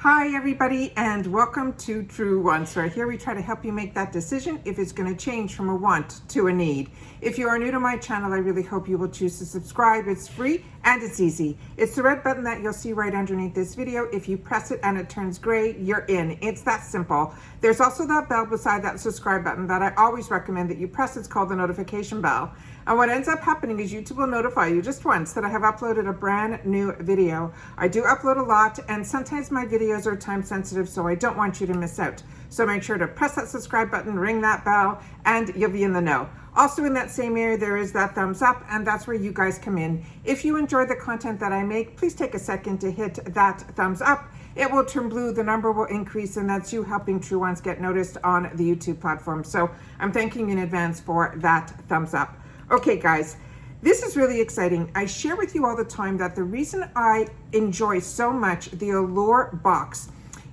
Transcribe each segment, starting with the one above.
Hi everybody, and welcome to True Wants, where here we try to help you make that decision if it's going to change from a want to a need. If you are new to my channel, I really hope you will choose to subscribe. It's free and it's easy. It's the red button that you'll see right underneath this video. If you press it and it turns gray, you're in. It's that simple. There's also that bell beside that subscribe button that I always recommend that you press. It's called the notification bell. And what ends up happening is YouTube will notify you just once that I have uploaded a brand new video. I do upload a lot, and sometimes my videos are time sensitive, so I don't want you to miss out. So make sure to press that subscribe button, ring that bell, and you'll be in the know. Also in that same area, there is that thumbs up, and that's where you guys come in. If you enjoy the content that I make, please take a second to hit that thumbs up. It will turn blue, the number will increase, and that's you helping True Ones get noticed on the YouTube platform. So I'm thanking you in advance for that thumbs up. Okay guys, this is really exciting. I share with you all the time that the reason I enjoy so much the Allure box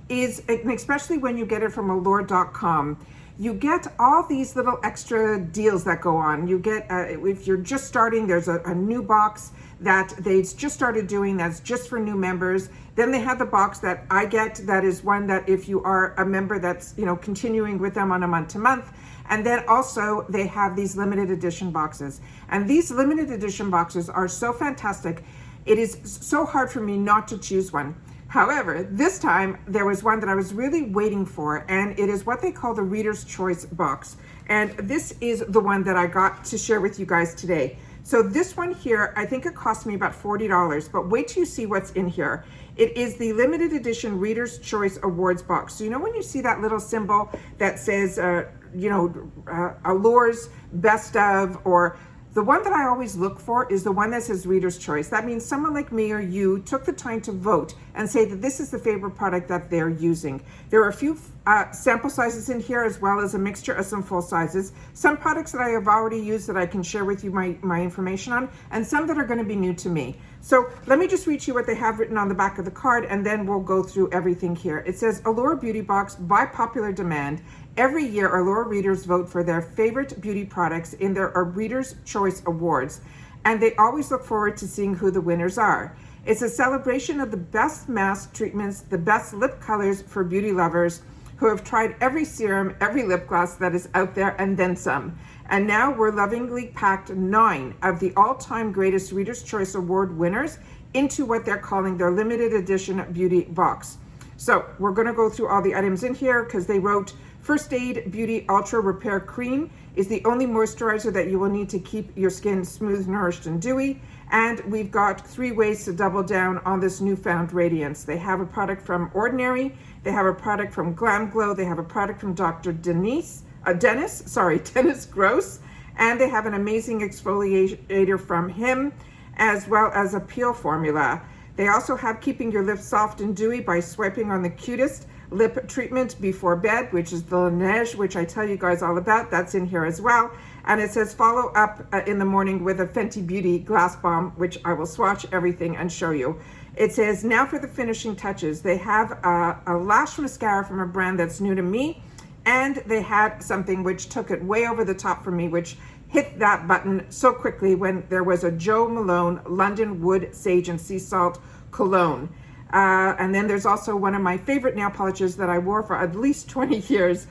is, and especially when you get it from allure.com, you get all these little extra deals that go on. You get, if you're just starting, there's a new box that they just started doing that's just for new members. Then they have the box that I get, that is one that if you are a member that's, you know, continuing with them on a month to month. And then also they have these limited edition boxes. And these limited edition boxes are so fantastic. It is so hard for me not to choose one. However, this time there was one that I was really waiting for, and it is what they call the Reader's Choice box. And this is the one that I got to share with you guys today. So this one here, I think it cost me about $40, but wait till you see what's in here. It is the limited edition Reader's Choice Awards box. So you know when you see that little symbol that says, Allure's Best Of, or the one that I always look for is the one that says Reader's Choice. That means someone like me or you took the time to vote and say that this is the favorite product that they're using. There are a few sample sizes in here, as well as a mixture of some full sizes. Some products that I have already used that I can share with you my information on, and some that are going to be new to me. So let me just read you what they have written on the back of the card, and then we'll go through everything here. It says, Allure Beauty Box, by popular demand. Every year, Allure readers vote for their favorite beauty products in their Readers' Choice Awards, and they always look forward to seeing who the winners are. It's a celebration of the best mask treatments, the best lip colors for beauty lovers who have tried every serum, every lip gloss that is out there, and then some. And now we're lovingly packed 9 of the all-time greatest Readers' Choice Award winners into what they're calling their limited edition beauty box. So we're going to go through all the items in here, because they wrote, First Aid Beauty Ultra Repair Cream is the only moisturizer that you will need to keep your skin smooth, nourished, and dewy. And we've got 3 ways to double down on this newfound radiance. They have a product from Ordinary, they have a product from GlamGlow, they have a product from Dr. Dennis Gross, and they have an amazing exfoliator from him, as well as a peel formula. They also have Keeping Your Lips Soft and Dewy by Swiping on the Cutest Lip Treatment Before Bed, which is the Laneige, which I tell you guys all about. That's in here as well. And it says follow up in the morning with a Fenty Beauty Glass Balm, which I will swatch everything and show you. It says now for the finishing touches. They have a Lash mascara from a brand that's new to me, and they had something which took it way over the top for me, which hit that button so quickly when there was a Joe Malone London Wood Sage and Sea Salt Cologne. And then there's also one of my favorite nail polishes that I wore for at least 20 years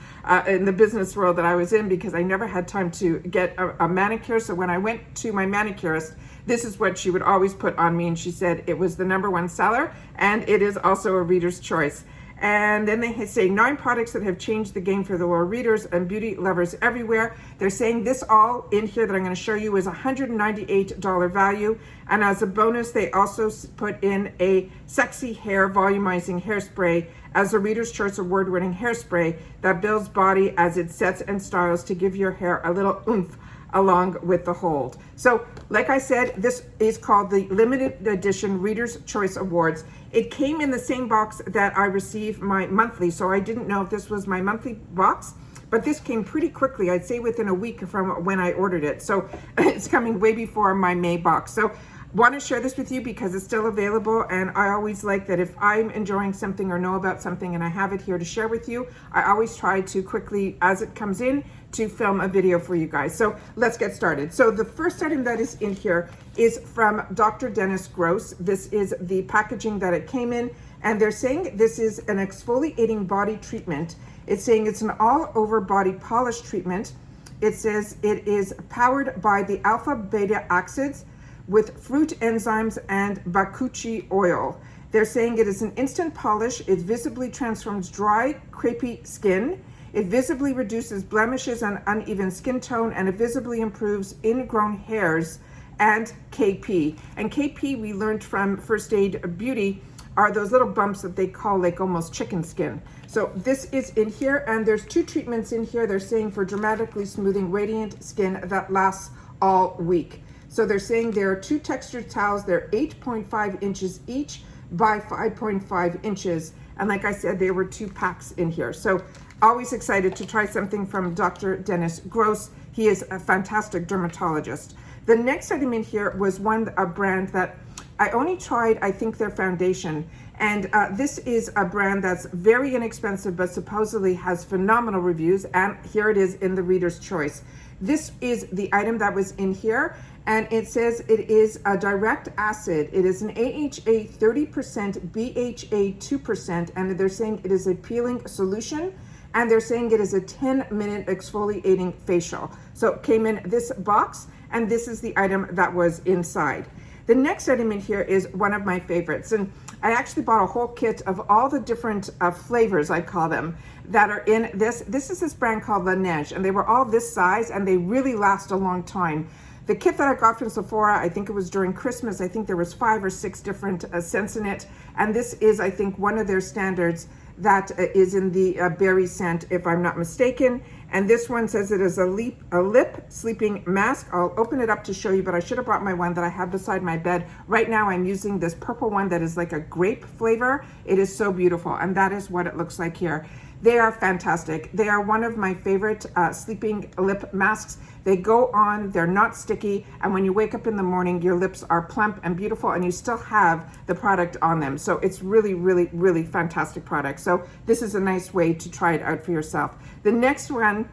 in the business world that I was in, because I never had time to get a manicure. So when I went to my manicurist, this is what she would always put on me, and she said it was the #1 seller, and it is also a Reader's Choice. And then they say 9 products that have changed the game for the Allure readers and beauty lovers everywhere. They're saying this all in here that I'm going to show you is $198 value. And as a bonus, they also put in a sexy hair volumizing hairspray as a Reader's Choice Award-winning hairspray that builds body as it sets and styles to give your hair a little oomph along with the hold. So like I said, this is called the limited edition Reader's Choice Awards. It came in the same box that I received my monthly, so I didn't know if this was my monthly box, but this came pretty quickly. I'd say within a week from when I ordered it. So it's coming way before my May box. So want to share this with you because it's still available, and I always like that if I'm enjoying something or know about something and I have it here to share with you, I always try to quickly, as it comes in, to film a video for you guys. So let's get started. So the first item that is in here is from Dr. Dennis Gross. This is the packaging that it came in, And they're saying this is an exfoliating body treatment. It's saying it's an all over body polish treatment. It says it is powered by the alpha beta acids with fruit enzymes and bakuchi oil. They're saying it is an instant polish. It visibly transforms dry, crepey skin. It visibly reduces blemishes and uneven skin tone, and it visibly improves ingrown hairs and KP. And KP, we learned from First Aid Beauty, are those little bumps that they call like almost chicken skin. So this is in here, and there's 2 treatments in here. They're saying for dramatically smoothing radiant skin that lasts all week. So they're saying there are 2 textured towels. They're 8.5 inches each by 5.5 inches. And like I said, there were 2 packs in here. So always excited to try something from Dr. Dennis Gross. He is a fantastic dermatologist. The next item in here was a brand that I only tried, I think, their foundation. And this is a brand that's very inexpensive, but supposedly has phenomenal reviews. And here it is in the Reader's Choice. This is the item that was in here. And it says it is a direct acid. It is an AHA 30%, BHA 2%. And they're saying it is a peeling solution. And they're saying it is a 10-minute exfoliating facial. So it came in this box, and this is the item that was inside. The next item in here is one of my favorites. And I actually bought a whole kit of all the different flavors, I call them, that are in this. This is this brand called Laneige, and they were all this size, and they really last a long time. The kit that I got from Sephora, I think it was during Christmas, I think there was 5 or 6 different scents in it. And this is, I think, one of their standards that is in the berry scent, if I'm not mistaken. And this one says it is a lip sleeping mask. I'll open it up to show you, but I should have brought my one that I have beside my bed. Right now I'm using this purple one that is like a grape flavor. It is so beautiful, and that is what it looks like here. They are fantastic. They are one of my favorite sleeping lip masks. They go on, they're not sticky, and when you wake up in the morning, your lips are plump and beautiful, and you still have the product on them. So it's really, really, really fantastic product. So this is a nice way to try it out for yourself. The next one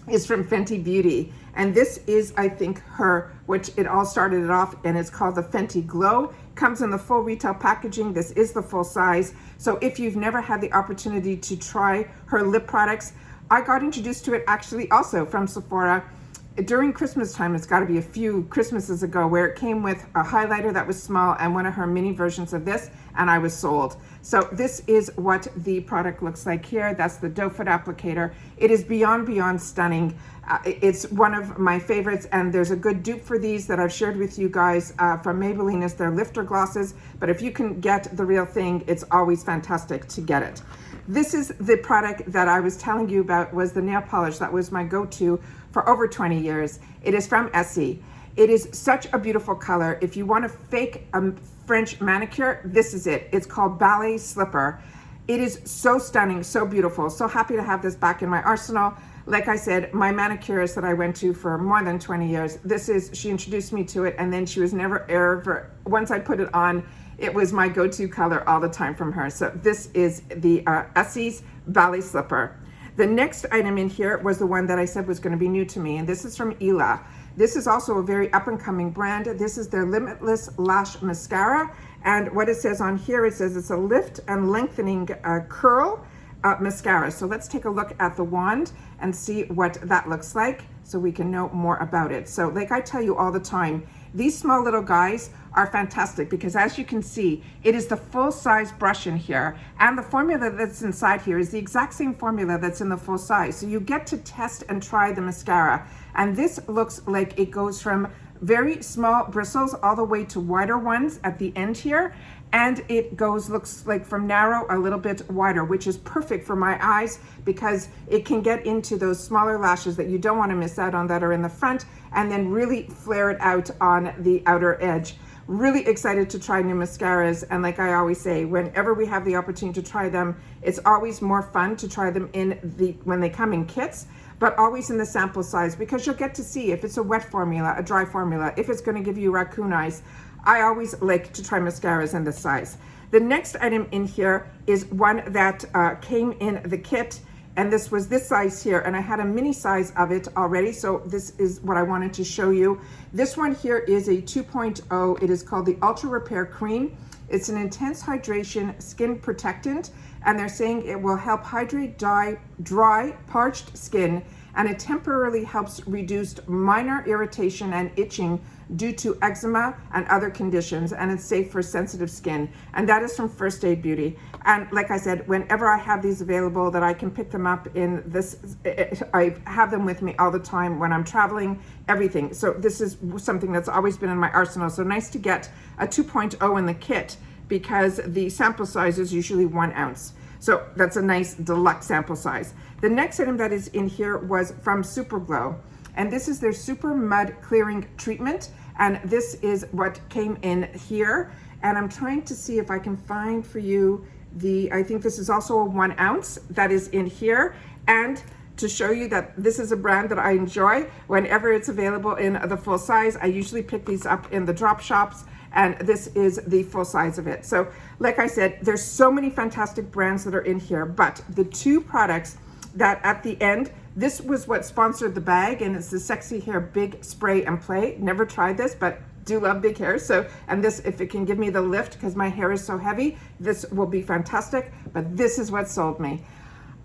is from Fenty Beauty, and this is, I think, which it all started it off, and it's called the Fenty Glow. Comes in the full retail packaging. This is the full size. So if you've never had the opportunity to try her lip products, I got introduced to it actually also from Sephora during Christmas time. It's got to be a few Christmases ago, where it came with a highlighter that was small and one of her mini versions of this, and I was sold. So this is what the product looks like here. That's the doe foot applicator. It is beyond stunning. It's one of my favorites, and there's a good dupe for these that I've shared with you guys from Maybelline. Is their lifter glosses, but if you can get the real thing, it's always fantastic to get it. This is the product that I was telling you about, was the nail polish that was my go-to for over 20 years. It is from Essie. It is such a beautiful color. If you want to fake a French manicure, this is it. It's called Ballet Slipper. It is so stunning, so beautiful. So happy to have this back in my arsenal. Like I said, my manicurist that I went to for more than 20 years, she introduced me to it, and then she was never ever, once I put it on, it was my go-to color all the time from her. So this is the Essie's Ballet Slipper. The next item in here was the one that I said was going to be new to me, and this is from ILIA. This is also a very up-and-coming brand. This is their Limitless Lash Mascara, and what it says on here, it says it's a lift and lengthening curl mascara. So let's take a look at the wand and see what that looks like so we can know more about it. So like I tell you all the time, these small little guys are fantastic because, as you can see, it is the full size brush in here, and the formula that's inside here is the exact same formula that's in the full size. So you get to test and try the mascara, and this looks like it goes from very small bristles all the way to wider ones at the end here, and it looks like from narrow a little bit wider, which is perfect for my eyes because it can get into those smaller lashes that you don't want to miss out on that are in the front, and then really flare it out on the outer edge. Really excited to try new mascaras, and like I always say, whenever we have the opportunity to try them, it's always more fun to try them when they come in kits, but always in the sample size, because you'll get to see if it's a wet formula, a dry formula, if it's going to give you raccoon eyes. I always like to try mascaras in this size. The next item in here is one that came in the kit, and this was this size here, and I had a mini size of it already, so this is what I wanted to show you. This one here is a 2.0. It is called the Ultra Repair Cream. It's an intense hydration skin protectant, and they're saying it will help hydrate dry, parched skin, and it temporarily helps reduce minor irritation and itching due to eczema and other conditions, and it's safe for sensitive skin. And that is from First Aid Beauty. And like I said, whenever I have these available that I can pick them up in this, I have them with me all the time when I'm traveling, everything. So this is something that's always been in my arsenal. So nice to get a 2.0 in the kit, because the sample size is usually 1 ounce. So that's a nice deluxe sample size. The next item that is in here was from Superglow, and this is their Supermud clearing treatment, and this is what came in here. And I'm trying to see if I can find for you I think this is also a 1 ounce that is in here, and to show you that this is a brand that I enjoy whenever it's available in the full size. I usually pick these up in the drop shops, and this is the full size of it. So like I said, there's so many fantastic brands that are in here, but the 2 products that at the end, this was what sponsored the bag, and it's the Sexy Hair Big Spray and Play. Never tried this, but do love big hair. So, and this, if it can give me the lift because my hair is so heavy, this will be fantastic. But this is what sold me.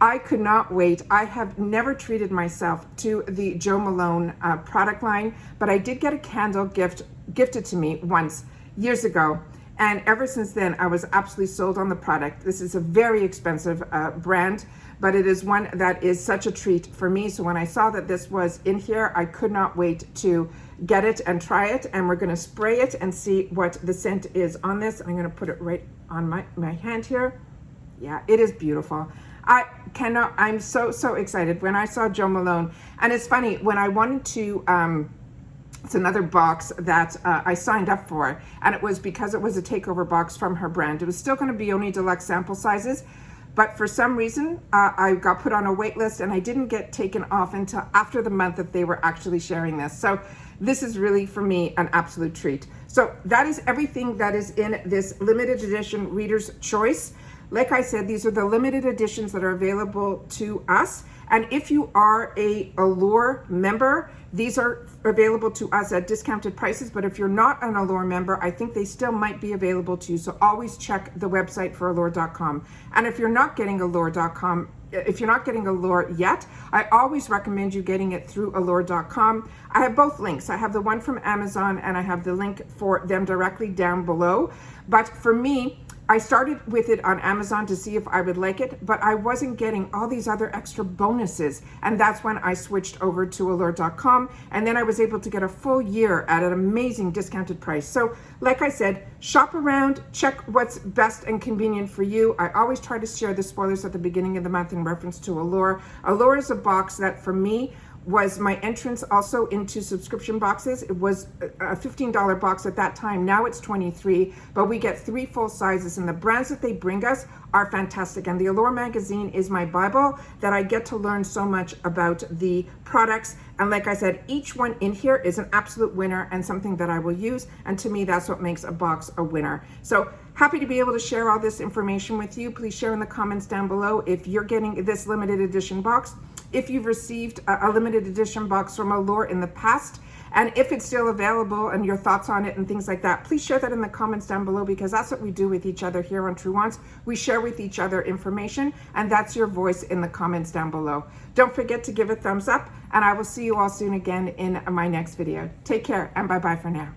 I could not wait. I have never treated myself to the Jo Malone product line, but I did get a candle gifted to me once years ago. And ever since then, I was absolutely sold on the product. This is a very expensive brand, but it is one that is such a treat for me. So when I saw that this was in here, I could not wait to get it and try it. And we're gonna spray it and see what the scent is on this. I'm gonna put it right on my hand here. Yeah, it is beautiful. I'm so excited when I saw Jo Malone. And it's funny, when I wanted to, it's another box that I signed up for, and it was because it was a takeover box from her brand. It was still going to be only deluxe sample sizes, but for some reason I got put on a wait list, and I didn't get taken off until after the month that they were actually sharing this. So this is really, for me, an absolute treat. So that is everything that is in this limited edition Reader's Choice. Like I said, these are the limited editions that are available to us. And if you are a Allure member, these are available to us at discounted prices. But if you're not an Allure member, I think they still might be available to you. So always check the website for allure.com. And if you're not getting allure.com, if you're not getting Allure yet, I always recommend you getting it through allure.com. I have both links. I have the one from Amazon, and I have the link for them directly down below. But for me, I started with it on Amazon to see if I would like it, but I wasn't getting all these other extra bonuses. And that's when I switched over to allure.com. And then I was able to get a full year at an amazing discounted price. So like I said, shop around, check what's best and convenient for you. I always try to share the spoilers at the beginning of the month in reference to Allure. Allure is a box that for me was my entrance also into subscription boxes. It was a $15 box at that time. Now it's $23, but we get 3 full sizes, and the brands that they bring us are fantastic. And the Allure magazine is my Bible, that I get to learn so much about the products. And like I said, each one in here is an absolute winner and something that I will use. And to me, that's what makes a box a winner. So happy to be able to share all this information with you. Please share in the comments down below if you're getting this limited edition box, if you've received a limited edition box from Allure in the past, and if it's still available and your thoughts on it and things like that. Please share that in the comments down below, because that's what we do with each other here on True Wants. We share with each other information, and that's your voice in the comments down below. Don't forget to give a thumbs up, and I will see you all soon again in my next video. Take care, and bye-bye for now.